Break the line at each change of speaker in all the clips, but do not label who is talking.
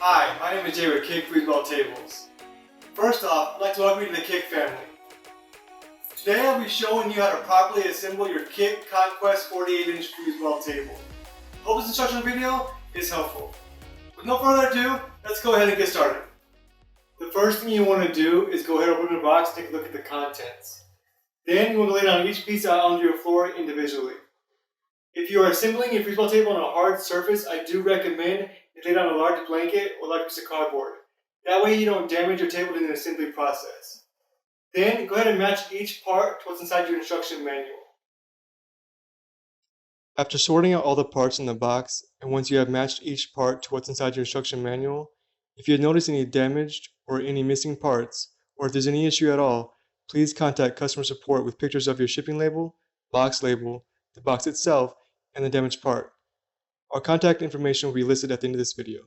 Hi, my name is Jay with Kick Foosball Tables. First off, I'd like to welcome you to the Kick family. Today I'll be showing you how to properly assemble your Kick Conquest 48-inch foosball table. Hope this instructional video is helpful. With no further ado, let's go ahead and get started. The first thing you want to do is go ahead and open the box and take a look at the contents. Then you want to lay down each piece out onto your floor individually. If you are assembling your foosball table on a hard surface, I do recommend you lay down a large blanket or large piece of cardboard. That way you don't damage your table during the assembly process. Then go ahead and match each part to what's inside your instruction manual. After sorting out all the parts in the box, and once you have matched each part to what's inside your instruction manual, if you notice any damaged or any missing parts, or if there's any issue at all, please contact customer support with pictures of your shipping label, box label, the box itself, and the damaged part. Our contact information will be listed at the end of this video.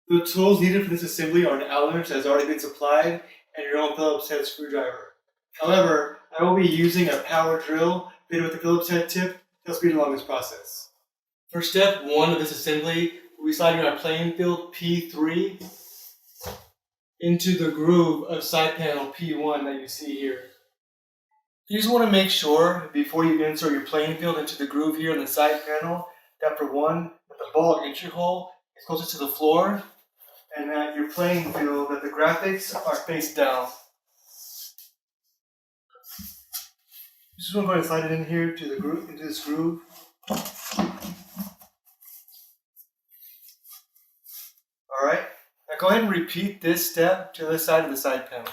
The tools needed for this assembly are an Allen wrench that has already been supplied and your own Phillips head screwdriver. However, I will be using a power drill fitted with a Phillips head tip to help speed along this process. For step 1 of this assembly, we'll be sliding our playing field P3 into the groove of side panel P1 that you see here. You just want to make sure before you insert your playing field into the groove here on the side panel that for one, that the ball or entry hole is closer to the floor and that your playing field, that the graphics are face down. Just want to go ahead and slide it in here to the groove, into this groove. Alright, now go ahead and repeat this step to the other side of the side panel.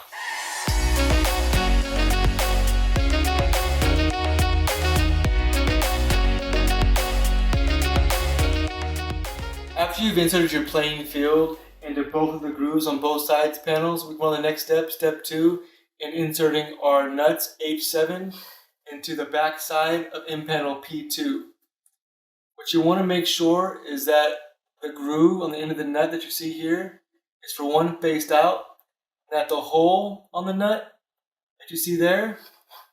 After you've inserted your playing field into both of the grooves on both sides panels, we go on the next step, step 2, in inserting our nuts H7 into the back side of in panel P2. What you want to make sure is that the groove on the end of the nut that you see here is for one faced out, and that the hole on the nut that you see there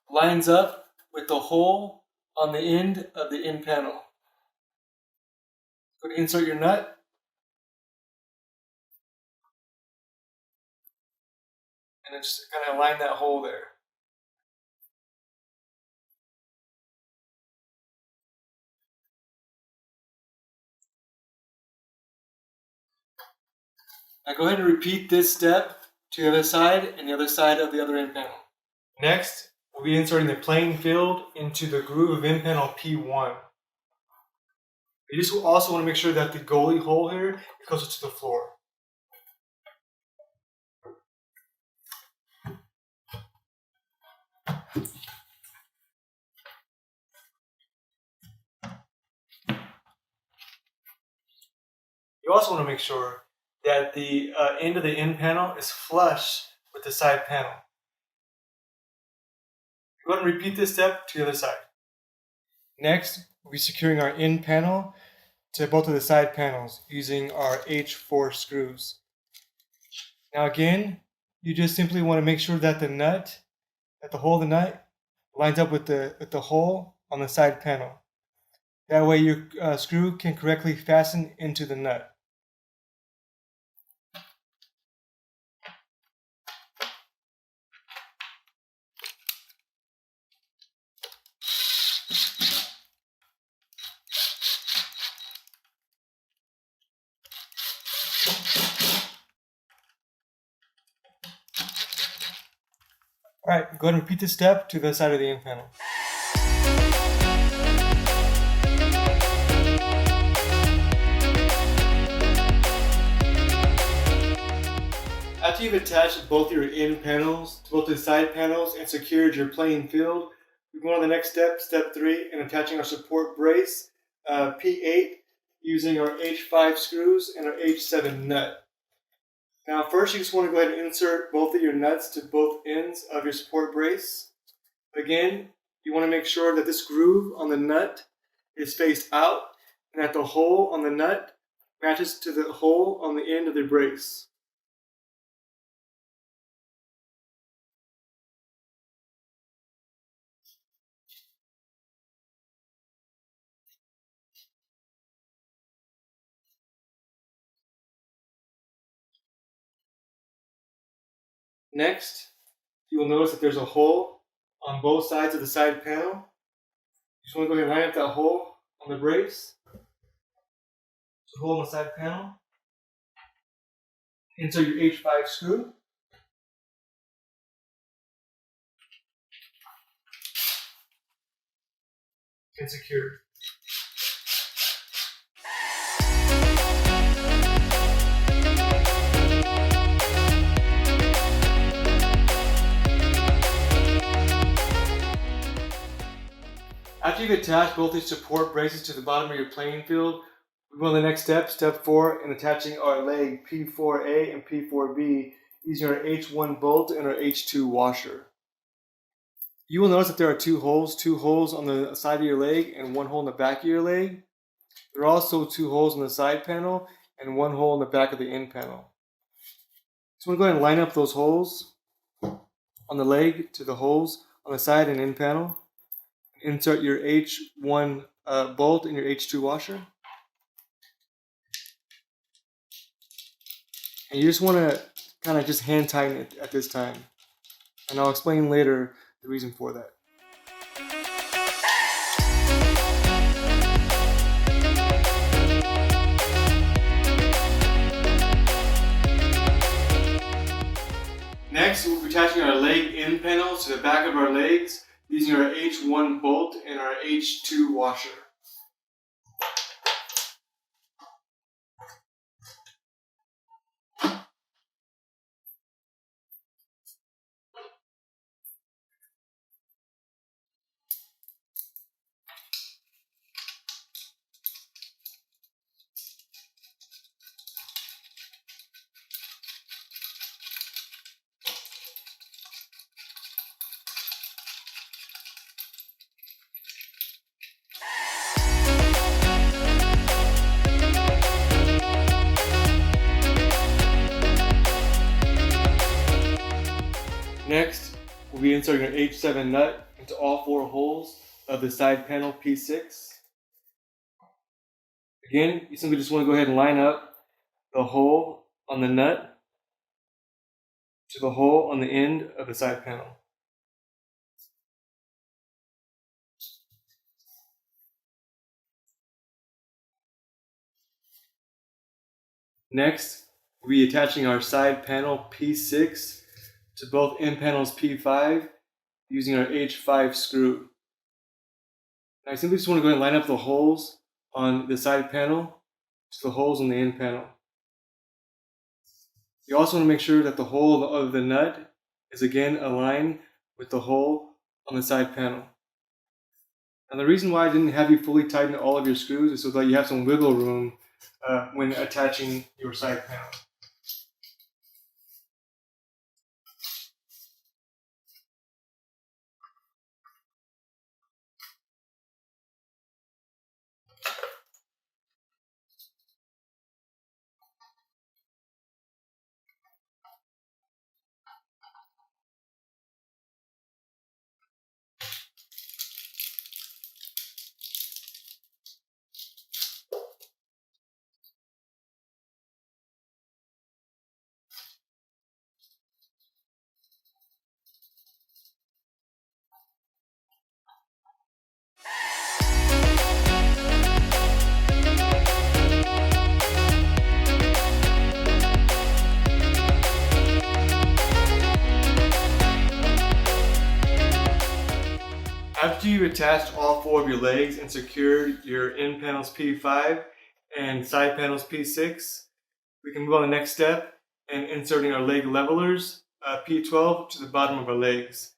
lines up with the hole on the end of the in panel. Go to insert your nut. And then just kind of line that hole there. Now go ahead and repeat this step to the other side and the other side of the other end panel. Next, we'll be inserting the playing field into the groove of end panel P1. You just also want to make sure that the goalie hole here is closer to the floor. You also want to make sure that the end of the end panel is flush with the side panel. Go ahead and repeat this step to the other side. Next, we'll be securing our end panel to both of the side panels using our H4 screws. Now again, you just simply want to make sure that the nut, that the hole of the nut lines up with the hole on the side panel. That way your screw can correctly fasten into the nut. Alright, go ahead and repeat this step to the side of the end panel. After you've attached both your end panels to both the side panels and secured your playing field, we go on to the next step, step 3, in attaching our support brace, P8, using our H5 screws and our H7 nut. Now first you just want to go ahead and insert both of your nuts to both ends of your support brace. Again, you want to make sure that this groove on the nut is faced out and that the hole on the nut matches to the hole on the end of the brace. Next, you will notice that there's a hole on both sides of the side panel. Just want to go ahead and line up that hole on the brace. So hole on the side panel. Insert your H5 screw. And secure. After you've attached both these support braces to the bottom of your playing field, we go on the next step, step 4, in attaching our leg P4A and P4B using our H1 bolt and our H2 washer. You will notice that there are two holes on the side of your leg and one hole in the back of your leg. There are also two holes in the side panel and one hole in the back of the end panel. So I'm going to go ahead and line up those holes on the leg to the holes on the side and end panel. Insert your H1 bolt in your H2 washer. And you just want to kind of just hand tighten it at this time. And I'll explain later the reason for that. Next, we'll be attaching our leg end panels to the back of our legs using our H1 bolt and our H2 washer. Next, we'll be inserting our H7 nut into all four holes of the side panel P6. Again, you simply just want to go ahead and line up the hole on the nut to the hole on the end of the side panel. Next, we'll be attaching our side panel P6 to both end panels P5 using our H5 screw. Now I simply just want to go ahead and line up the holes on the side panel to the holes on the end panel. You also want to make sure that the hole of the nut is again aligned with the hole on the side panel. Now the reason why I didn't have you fully tighten all of your screws is so that you have some wiggle room when attaching your side panel. After you've attached all four of your legs and secured your end panels P5 and side panels P6, we can move on to the next step and inserting our leg levelers P12 to the bottom of our legs.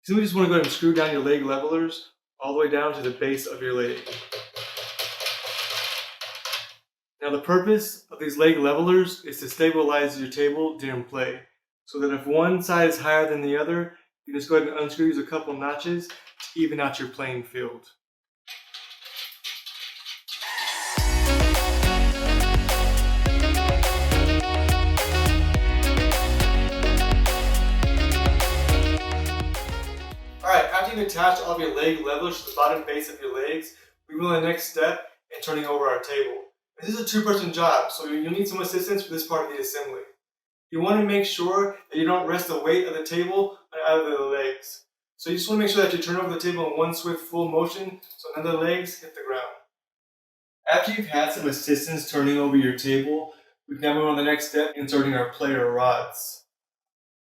So we just want to go ahead and screw down your leg levelers all the way down to the base of your leg. Now the purpose of these leg levelers is to stabilize your table during play, so that if one side is higher than the other, you just go ahead and unscrew a couple notches to even out your playing field. Alright, after you've attached all of your leg levelers to the bottom base of your legs, we move on to the next step in turning over our table. This is a two-person job, so you'll need some assistance for this part of the assembly. You want to make sure that you don't rest the weight of the table on either of the legs. So you just want to make sure that you turn over the table in one swift full motion so none of the legs hit the ground. After you've had some assistance turning over your table, we can now move on to the next step, inserting our player rods.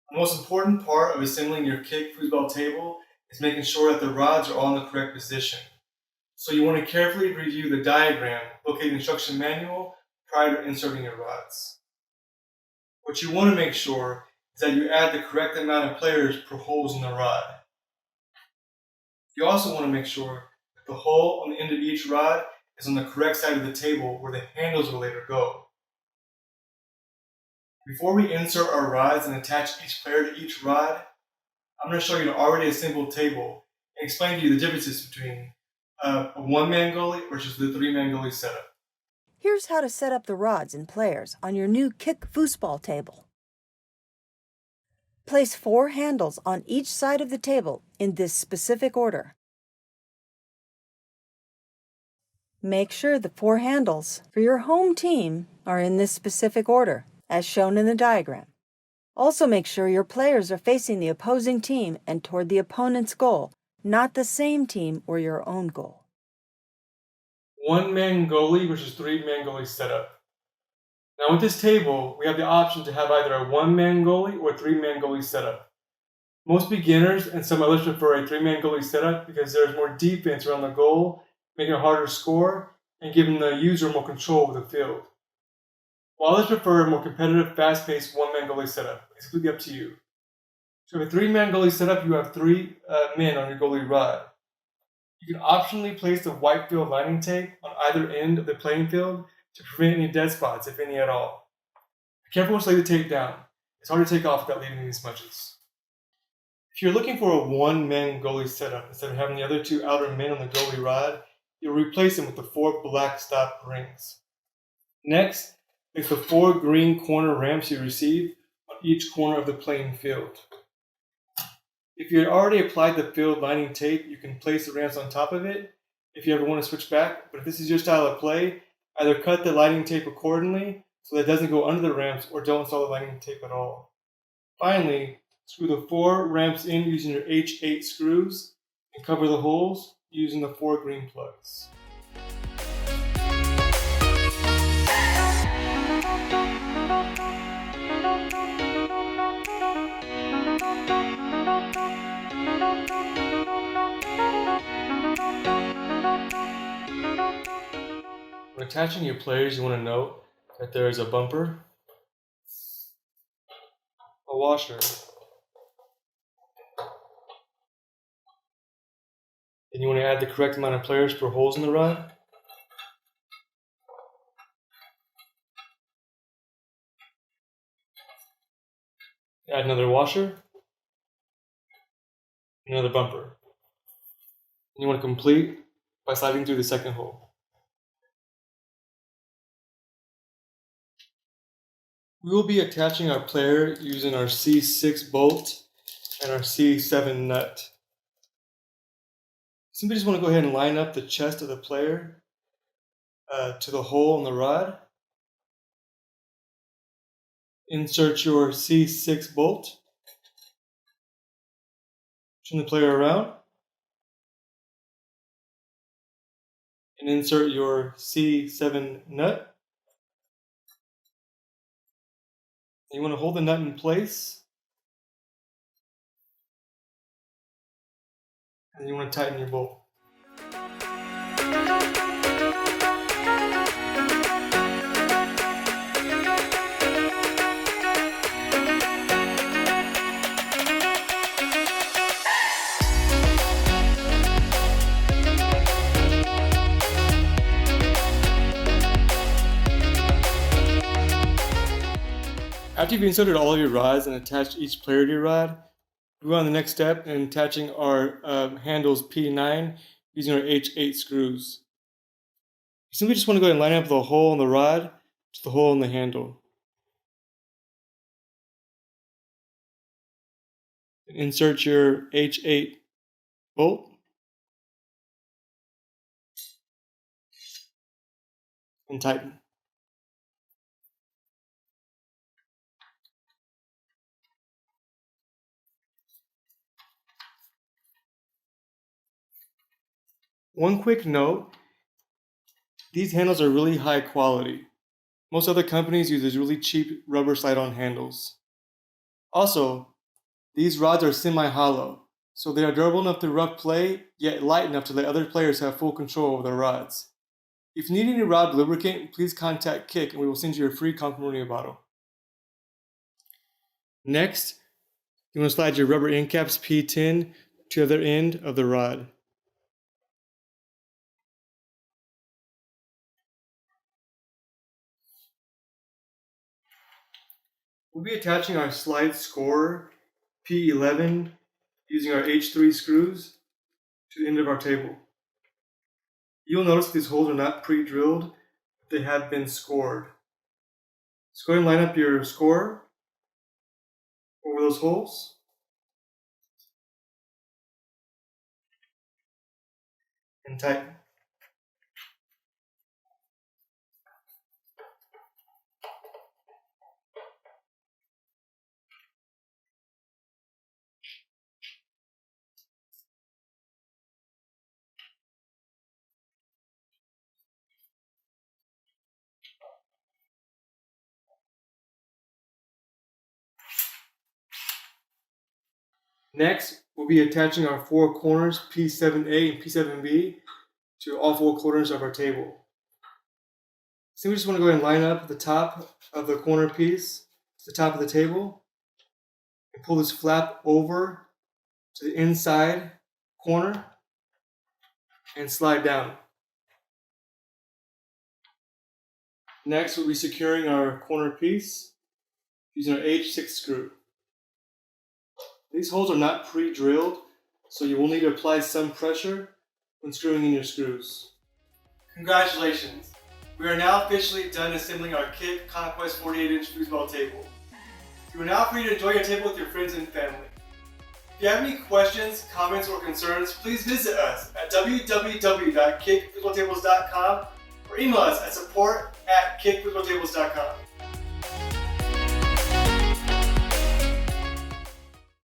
The most important part of assembling your kick foosball table is making sure that the rods are all in the correct position. So you want to carefully review the diagram located in the instruction manual prior to inserting your rods. What you want to make sure is that you add the correct amount of players per holes in the rod. You also want to make sure that the hole on the end of each rod is on the correct side of the table where the handles will later go. Before we insert our rods and attach each player to each rod, I'm going to show you an already assembled table and explain to you the differences between a one-man goalie versus the three-man goalie setup.
Here's how to set up the rods and players on your new kick foosball table. Place 4 handles on each side of the table in this specific order. Make sure the 4 handles for your home team are in this specific order, as shown in the diagram. Also make sure your players are facing the opposing team and toward the opponent's goal, not the same team or your own goal.
One-man goalie versus three-man goalie setup. Now with this table, we have the option to have either a one-man goalie or three-man goalie setup. Most beginners and some others prefer a three-man goalie setup because there's more defense around the goal, making it harder to score, and giving the user more control of the field. While others prefer a more competitive, fast-paced one-man goalie setup. It's completely up to you. So with a three-man goalie setup, you have 3 men on your goalie rod. You can optionally place the white field lining tape on either end of the playing field to prevent any dead spots, if any at all. Be careful once you lay the tape down. It's hard to take off without leaving any smudges. If you're looking for a one-man goalie setup, instead of having the other 2 outer men on the goalie rod, you'll replace them with the 4 black stop rings. Next, place the 4 green corner ramps you receive on each corner of the playing field. If you had already applied the field lining tape, you can place the ramps on top of it if you ever want to switch back, but if this is your style of play, either cut the lining tape accordingly so that it doesn't go under the ramps or don't install the lining tape at all. Finally, screw the 4 ramps in using your H8 screws and cover the holes using the 4 green plugs. When attaching your players, you want to note that there is a bumper, a washer, and you want to add the correct amount of players per holes in the rod. Add another washer, another bumper. And you want to complete by sliding through the second hole. We will be attaching our player using our C6 bolt and our C7 nut. Simply just want to go ahead and line up the chest of the player to the hole in the rod. Insert your C6 bolt. Turn the player around. And insert your C7 nut. You want to hold the nut in place. And you want to tighten your bolt. After you've inserted all of your rods and attached each player to your rod, we go on to the next step in attaching our handles P9 using our H8 screws. You simply just want to go ahead and line up the hole in the rod to the hole in the handle. And insert your H8 bolt. And tighten. One quick note, these handles are really high quality. Most other companies use these really cheap rubber slide-on handles. Also, these rods are semi-hollow, so they are durable enough to rough play, yet light enough to let other players have full control over their rods. If you need any rod lubricant, please contact Kick and we will send you a free complimentary bottle. Next, you want to slide your rubber end caps P10 to the other end of the rod. We'll be attaching our slide scorer P11 using our H3 screws to the end of our table. You'll notice these holes are not pre-drilled, they have been scored. So go ahead and line up your scorer over those holes. And tighten. Next, we'll be attaching our four corners P7A and P7B to all four corners of our table. So we just want to go ahead and line up the top of the corner piece to the top of the table and pull this flap over to the inside corner and slide down. Next, we'll be securing our corner piece using our H6 screw. These holes are not pre-drilled, so you will need to apply some pressure when screwing in your screws. Congratulations! We are now officially done assembling our Kick Conquest 48-inch foosball table. You are now free to enjoy your table with your friends and family. If you have any questions, comments, or concerns, please visit us at www.kickfoosballtables.com or email us at support@kickfoosballtables.com.